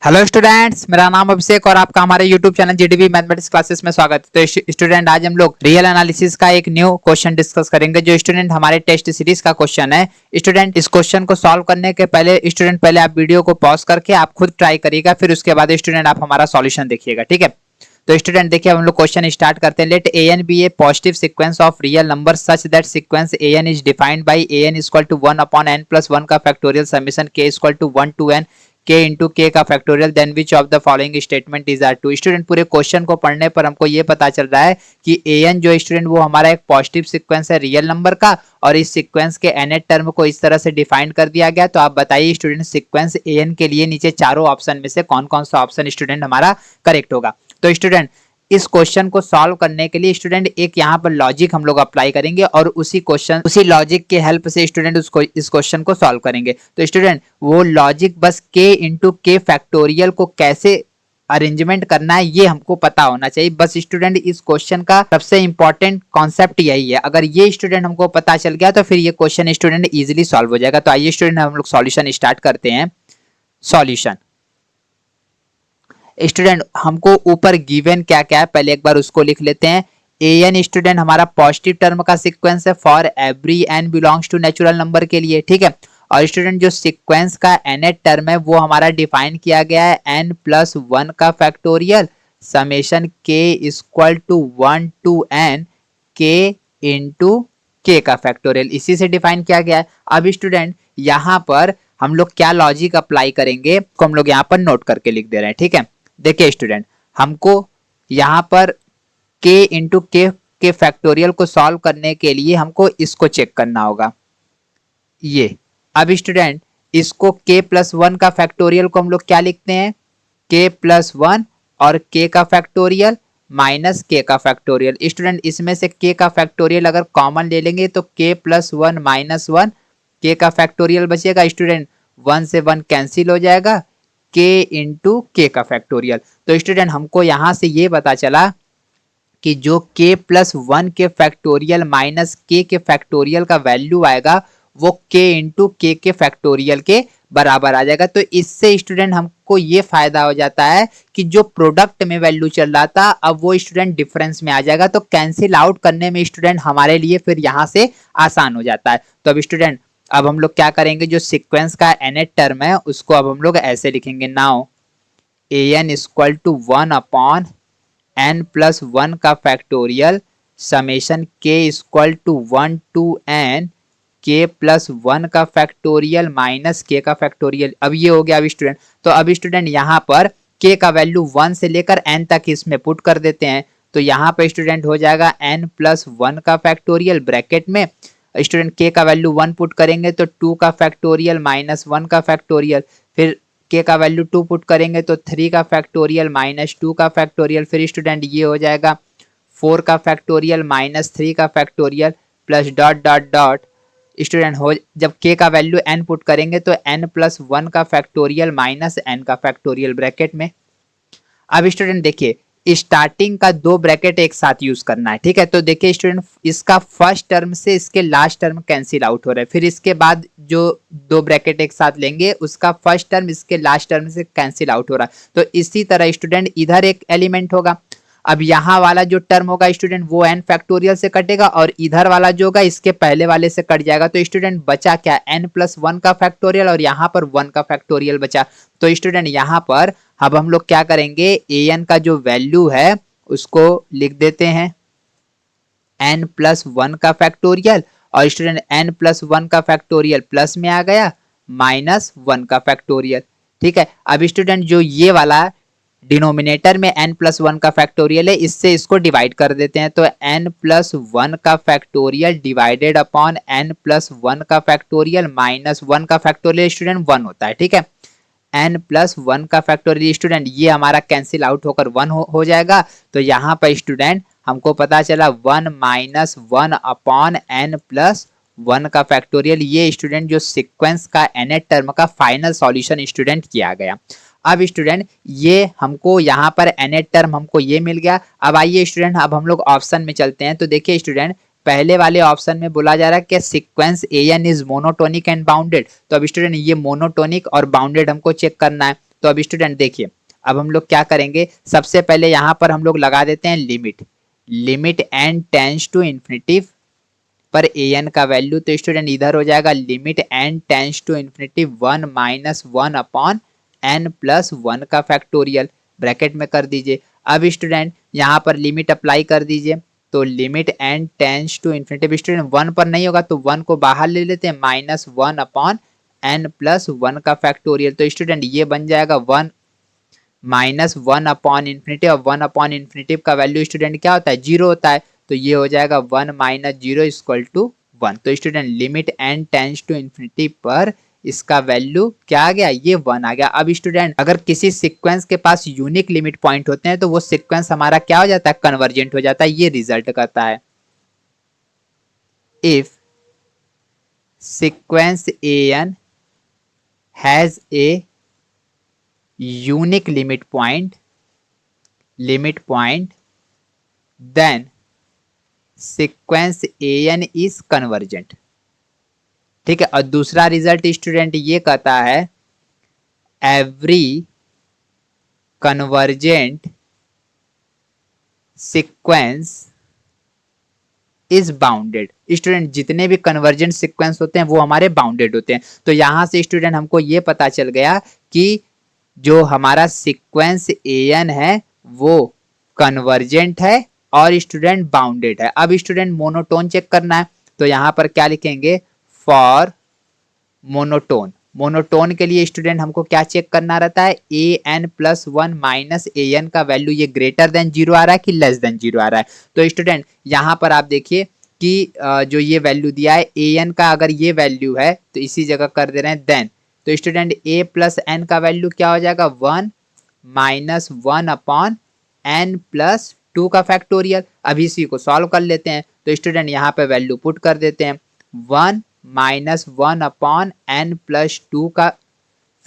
Hello students, मेरा नाम अभिषेक और आपका हमारे YouTube channel GDV mathematics classes में स्वागत है। तो स्टूडेंट, आज हम लोग रियल एनालिसिस का एक न्यू क्वेश्चन डिस्कस करेंगे जो स्टूडेंट हमारे टेस्ट सीरीज का क्वेश्चन है। स्टूडेंट, इस क्वेश्चन को सॉल्व करने के पहले आप वीडियो को पॉज करके आप खुद ट्राई करिएगा, फिर उसके बाद स्टूडेंट आप हमारा सॉल्यूशन देखिएगा, ठीक है। तो स्टूडेंट देखिए, हम लोग क्वेश्चन स्टार्ट करते हैं। Let a n be a positive sequence of real number such that sequence A N is defined by a n equal to 1 upon n plus 1 का factorial summation k equal to 1 to n k into k का factorial, then which of the following statement is are true. Student, पूरे क्वेश्चन को पढ़ने पर हमको ये पता चल रहा है कि ए एन जो स्टूडेंट वो हमारा एक पॉजिटिव सीक्वेंस है रियल नंबर का, और इस सीक्वेंस के एनथ टर्म को इस तरह से डिफाइन कर दिया गया। तो आप बताइए स्टूडेंट, सीक्वेंस ए एन के लिए नीचे चारों ऑप्शन में से कौन कौन सा ऑप्शन स्टूडेंट हमारा करेक्ट होगा। तो स्टूडेंट, इस क्वेश्चन को सॉल्व करने के लिए स्टूडेंट एक यहाँ पर लॉजिक हम लोग अप्लाई करेंगे और उसी लॉजिक के हेल्प से स्टूडेंट उसको इस क्वेश्चन को सॉल्व करेंगे। तो स्टूडेंट, वो लॉजिक बस के इंटू के फैक्टोरियल को कैसे अरेंजमेंट करना है ये हमको पता होना चाहिए। बस स्टूडेंट, इस क्वेश्चन का सबसे इंपॉर्टेंट कॉन्सेप्ट यही है। अगर ये स्टूडेंट हमको पता चल गया तो फिर ये क्वेश्चन स्टूडेंट इजिली सॉल्व हो जाएगा। तो आइए स्टूडेंट, हम लोग सॉल्यूशन स्टार्ट करते हैं। सॉल्यूशन स्टूडेंट, हमको ऊपर गिवन क्या क्या है पहले एक बार उसको लिख लेते हैं। ए एन स्टूडेंट हमारा पॉजिटिव टर्म का सीक्वेंस है for every n belongs to natural number के लिए, ठीक है। और स्टूडेंट, जो सीक्वेंस का एनथ टर्म है वो हमारा डिफाइन किया गया है एन प्लस 1 का factorial summation k equal to 1 to n k into k का फैक्टोरियल, इसी से डिफाइन किया गया है। अब स्टूडेंट, यहाँ पर हम लोग क्या लॉजिक अप्लाई करेंगे को हम लोग यहाँ पर नोट करके लिख दे रहे हैं, ठीक है। देखिए स्टूडेंट, हमको यहाँ पर k इंटू के फैक्टोरियल को सॉल्व करने के लिए हमको इसको चेक करना होगा, ये। अब स्टूडेंट, इसको k प्लस 1 का फैक्टोरियल को हम लोग क्या लिखते हैं, k प्लस 1 और k का फैक्टोरियल माइनस k का फैक्टोरियल। स्टूडेंट, इसमें से k का फैक्टोरियल अगर कॉमन ले लेंगे तो k प्लस 1 माइनस 1 k का फैक्टोरियल बचेगा। स्टूडेंट, 1 से 1 कैंसिल हो जाएगा, k इंटू के का फैक्टोरियल। तो स्टूडेंट, हमको यहां से ये पता चला कि जो k प्लस 1 के फैक्टोरियल माइनस k के फैक्टोरियल का वैल्यू आएगा वो k इंटू के फैक्टोरियल के बराबर आ जाएगा। तो इससे स्टूडेंट हमको ये फायदा हो जाता है कि जो प्रोडक्ट में वैल्यू चल रहा था अब वो स्टूडेंट डिफरेंस में आ जाएगा। तो कैंसिल आउट करने में स्टूडेंट हमारे लिए फिर यहाँ से आसान हो जाता है। तो अब स्टूडेंट, अब हम लोग क्या करेंगे, जो सीक्वेंस का nth टर्म है उसको अब हम लोग ऐसे लिखेंगे, now a n equal to 1 upon n plus 1 का factorial summation k equal to 1 to n k plus 1 का फैक्टोरियल माइनस के का फैक्टोरियल। अब ये हो गया अब स्टूडेंट। तो अब स्टूडेंट, यहाँ पर के का वैल्यू 1 से लेकर एन तक इसमें पुट कर देते हैं। तो यहाँ पर स्टूडेंट हो जाएगा एन प्लस 1 का फैक्टोरियल ब्रैकेट में स्टूडेंट के का वैल्यू 1 पुट करेंगे तो 2 का फैक्टोरियल माइनस 1 का फैक्टोरियल, फिर के का वैल्यू 2 पुट करेंगे तो 3 का फैक्टोरियल माइनस 2 का फैक्टोरियल, फिर स्टूडेंट ये हो जाएगा 4 का फैक्टोरियल माइनस 3 का factorial plus dot dot dot. Student, हो जब के का वैल्यू n पुट करेंगे तो n प्लस 1 का फैक्टोरियल माइनस n का फैक्टोरियल ब्रैकेट में। अब स्टूडेंट देखिए, स्टार्टिंग का 2 ब्रैकेट एक साथ यूज करना है, ठीक है। तो देखिए स्टूडेंट, इसका फर्स्ट टर्म से इसके लास्ट टर्म कैंसिल आउट हो रहा है, फिर इसके बाद जो 2 ब्रैकेट एक साथ लेंगे उसका फर्स्ट टर्म इसके लास्ट टर्म से कैंसिल आउट हो रहा है। तो इसी तरह स्टूडेंट इधर एक एलिमेंट होगा। अब यहाँ वाला जो टर्म होगा स्टूडेंट वो n फैक्टोरियल से कटेगा और इधर वाला जो होगा इसके पहले वाले से कट जाएगा। तो स्टूडेंट बचा क्या, n प्लस 1 का फैक्टोरियल और यहाँ पर 1 का फैक्टोरियल बचा। तो स्टूडेंट, यहाँ पर अब हम लोग क्या करेंगे, an का जो वैल्यू है उसको लिख देते हैं n प्लस 1 का फैक्टोरियल, और स्टूडेंट n प्लस 1 का फैक्टोरियल प्लस में आ गया माइनस 1 का फैक्टोरियल, ठीक है। अब स्टूडेंट, जो ये वाला डिनोमिनेटर में n प्लस 1 का फैक्टोरियल है इससे इसको डिवाइड कर देते हैं। तो n प्लस 1 का factorial divided upon n plus 1 का फैक्टोरियल माइनस 1 का फैक्टोरियल स्टूडेंट 1 होता है, ठीक है। n प्लस 1 का फैक्टोरियल स्टूडेंट ये हमारा कैंसिल आउट होकर 1 हो जाएगा। तो यहाँ पर स्टूडेंट हमको पता चला 1 माइनस 1 अपॉन n प्लस 1 का फैक्टोरियल, ये स्टूडेंट जो सीक्वेंस का nth टर्म का फाइनल सॉल्यूशन स्टूडेंट किया गया। अब स्टूडेंट, ये हमको यहाँ पर nth टर्म हमको ये मिल गया। अब आइए स्टूडेंट, अब हम लोग ऑप्शन में चलते हैं। तो देखिए स्टूडेंट, पहले वाले ऑप्शन में बोला जा रहा है कि sequence A N is monotonic and bounded. तो अब स्टूडेंट, ये मोनोटोनिक और बाउंडेड हमको चेक करना है। तो अब स्टूडेंट देखिए, अब हम लोग क्या करेंगे, सबसे पहले यहाँ पर हम लोग लगा देते हैं limit, limit n tends to infinity पर ए एन का वैल्यू। तो स्टूडेंट इधर हो जाएगा limit n tends to infinity 1 minus 1 upon n plus 1 का फैक्टोरियल, ब्रैकेट में कर दीजिए। अब स्टूडेंट यहाँ पर लिमिट अप्लाई कर दीजिए, तो limit n tends to infinity, student 1 पर नहीं होगा तो 1 को बाहर ले लेते हैं, माइनस 1 अपॉन एन प्लस 1 का फैक्टोरियल। तो स्टूडेंट ये बन जाएगा 1 माइनस 1 अपॉन इन्फिनिटी, और 1 अपॉन इन्फिनिटी का वैल्यू स्टूडेंट क्या होता है, 0 होता है। तो ये हो जाएगा 1 माइनस 0 इक्वल टू 1। तो student limit n tends to infinity पर इसका वैल्यू क्या आ गया, ये 1 आ गया। अब स्टूडेंट अगर किसी सीक्वेंस के पास यूनिक लिमिट पॉइंट होते हैं तो वो सीक्वेंस हमारा क्या हो जाता है, कन्वर्जेंट हो जाता है, ये रिजल्ट करता है। If sequence A n has a unique limit point then sequence an is convergent। ठीक है, और दूसरा रिजल्ट स्टूडेंट ये कहता है every convergent sequence is bounded. Student जितने भी कन्वर्जेंट सीक्वेंस होते हैं वो हमारे बाउंडेड होते हैं। तो यहां से स्टूडेंट हमको ये पता चल गया कि जो हमारा सीक्वेंस एन है वो कन्वर्जेंट है और स्टूडेंट बाउंडेड है। अब स्टूडेंट मोनोटोन चेक करना है, तो यहां पर क्या लिखेंगे, फॉर मोनोटोन। मोनोटोन के लिए स्टूडेंट हमको क्या चेक करना रहता है, ए N plus 1 minus A n का वैल्यू ये ग्रेटर देन 0 आ रहा है कि लेस देन 0 आ रहा है। तो स्टूडेंट यहाँ पर आप देखिए कि जो ये वैल्यू दिया है ए एन का, अगर ये वैल्यू है तो इसी जगह कर दे रहे हैं देन। तो स्टूडेंट ए प्लस एन का वैल्यू क्या हो जाएगा, 1 माइनस 1 अपॉन एन प्लस 2 का फैक्टोरियल। अभी इसी को सॉल्व कर लेते हैं, तो स्टूडेंट यहाँ पे वैल्यू पुट कर देते हैं, 1 माइनस 1 अपॉन एन प्लस 2 का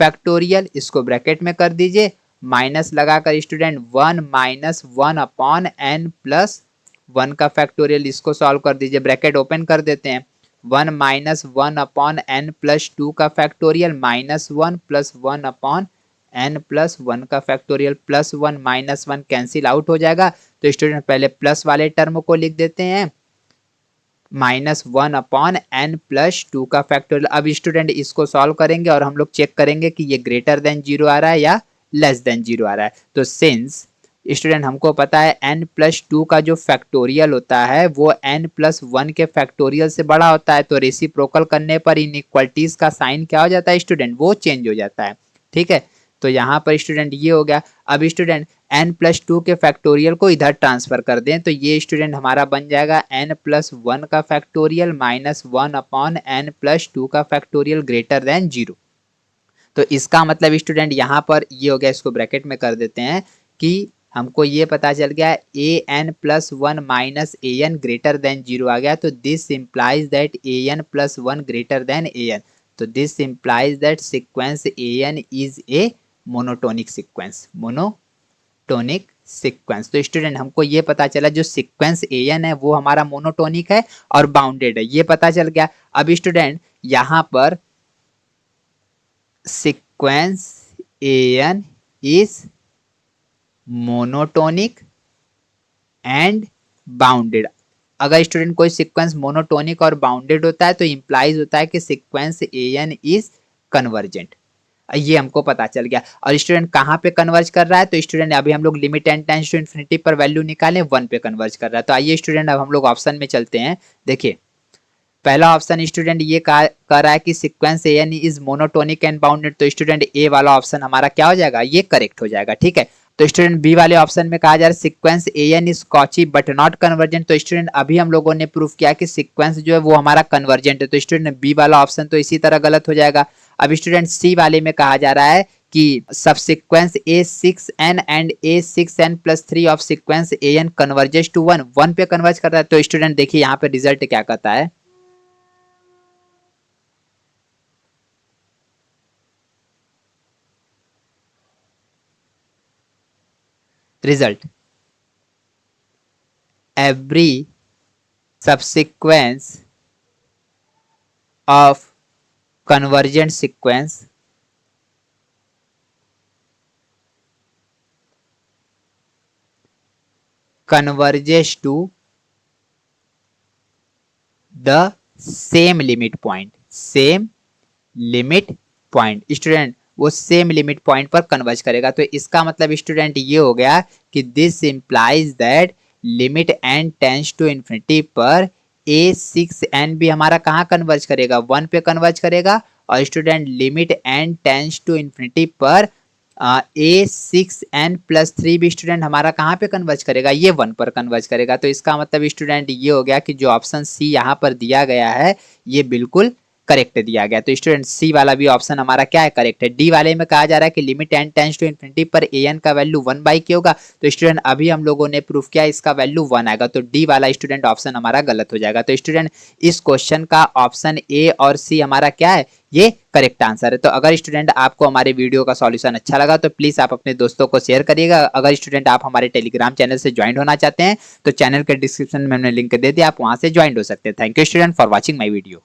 फैक्टोरियल, इसको ब्रैकेट में कर दीजिए, माइनस लगाकर student 1 minus 1 upon n plus 1 का फैक्टोरियल, इसको सॉल्व कर दीजिए, ब्रैकेट ओपन कर देते हैं, 1 माइनस 1 अपॉन एन प्लस 2 का factorial minus 1 plus 1 upon n plus 1 का factorial, plus 1 minus 1 cancel out हो जाएगा। तो स्टूडेंट पहले प्लस वाले टर्म को लिख देते हैं, माइनस 1 अपॉन एन प्लस 2 का फैक्टोरियल। अब स्टूडेंट इसको सॉल्व करेंगे और हम लोग चेक करेंगे कि ये ग्रेटर देन 0 आ रहा है या लेस देन 0 आ रहा है। तो सिंस स्टूडेंट हमको पता है n प्लस 2 का जो फैक्टोरियल होता है वो n प्लस 1 के फैक्टोरियल से बड़ा होता है, तो रेसिप्रोकल करने पर इनइक्वालिटीज का साइन क्या हो जाता है स्टूडेंट, वो चेंज हो जाता है। ठीक है, तो यहाँ पर स्टूडेंट ये हो गया। अब स्टूडेंट n प्लस 2 के फैक्टोरियल को इधर ट्रांसफर कर दें, तो ये स्टूडेंट हमारा बन जाएगा n प्लस 1 का factorial minus 1 upon n plus 2 का फैक्टोरियल ग्रेटर देन 0। तो इसका मतलब स्टूडेंट यहाँ पर ये हो गया, इसको ब्रैकेट में कर देते हैं कि हमको ये पता चल गया A N plus 1 minus A N greater than 0 आ गया। तो this implies that A N plus 1 greater than A N. तो this implies that sequence A N is a monotonic sequence, monotonic sequence. तो स्टूडेंट हमको ये पता चला जो सीक्वेंस ए एन है वो हमारा मोनोटोनिक है और बाउंडेड है, ये पता चल गया। अब स्टूडेंट यहाँ पर sequence A N is monotonic and bounded. अगर स्टूडेंट कोई सीक्वेंस मोनोटोनिक और बाउंडेड होता है तो इंप्लाइज होता है कि sequence A N is convergent, ये हमको पता चल गया। और स्टूडेंट कहाँ पे कन्वर्ज कर रहा है, तो स्टूडेंट अभी हम लोग limit n tends to infinity पर वैल्यू निकालें, 1 पे कन्वर्ज कर रहा है। तो आइए स्टूडेंट अब हम लोग ऑप्शन में चलते हैं। देखिए पहला ऑप्शन स्टूडेंट ये कह रहा है कि sequence A N is monotonic and bounded, तो स्टूडेंट ए वाला ऑप्शन हमारा क्या हो जाएगा, ये करेक्ट हो जाएगा। ठीक है, तो स्टूडेंट बी वाले ऑप्शन में कहा जा रहा है sequence A N is Cauchy but not convergent. तो स्टूडेंट अभी हम लोगों ने प्रूफ किया कि सीक्वेंस जो है वो हमारा कन्वर्जेंट है, तो स्टूडेंट बी वाला ऑप्शन तो इसी तरह गलत हो जाएगा। अब स्टूडेंट सी वाले में कहा जा रहा है कि subsequence A6n and A6n plus 3 of sequence AN converges to 1 पे कन्वर्ज कर रहा है। तो स्टूडेंट देखिए यहाँ पे रिजल्ट क्या कहता है, result every subsequence of convergent sequence converges to the same limit point, same limit point. Student वो सेम लिमिट पॉइंट पर कन्वर्ज करेगा। तो इसका मतलब स्टूडेंट ये हो गया कि this implies that limit n tends to infinity पर a6n भी हमारा कहाँ कन्वर्ज करेगा, 1 पे कन्वर्ज करेगा। और student limit n tends to infinity पर a6n+3 भी स्टूडेंट हमारा कहाँ पे कन्वर्ज करेगा, ये 1 पर कन्वर्ज करेगा। तो इसका मतलब स्टूडेंट ये हो गया कि जो ऑप्शन सी यहाँ पर दिया गया है ये बिल्कुल करेक्ट दिया गया। तो स्टूडेंट सी वाला भी ऑप्शन हमारा क्या है, करेक्ट है। डी वाले में कहा जा रहा है कि limit n tends to infinity पर an का वैल्यू 1/k होगा। तो स्टूडेंट अभी हम लोगों ने प्रूफ किया इसका वैल्यू 1 आएगा। तो डी वाला स्टूडेंट ऑप्शन हमारा गलत हो जाएगा। तो स्टूडेंट इस क्वेश्चन का ऑप्शन ए और सी हमारा क्या है, ये करेक्ट आंसर है। तो अगर स्टूडेंट आपको हमारे वीडियो का सॉल्यूशन अच्छा लगा तो प्लीज आप अपने दोस्तों को शेयर करिएगा। अगर स्टूडेंट आप हमारे टेलीग्राम चैनल से ज्वाइन होना चाहते हैं तो चैनल के डिस्क्रिप्शन में हमने लिंक दे दिया, आप वहां से ज्वाइन हो सकते हैं। Thank you student for watching my video.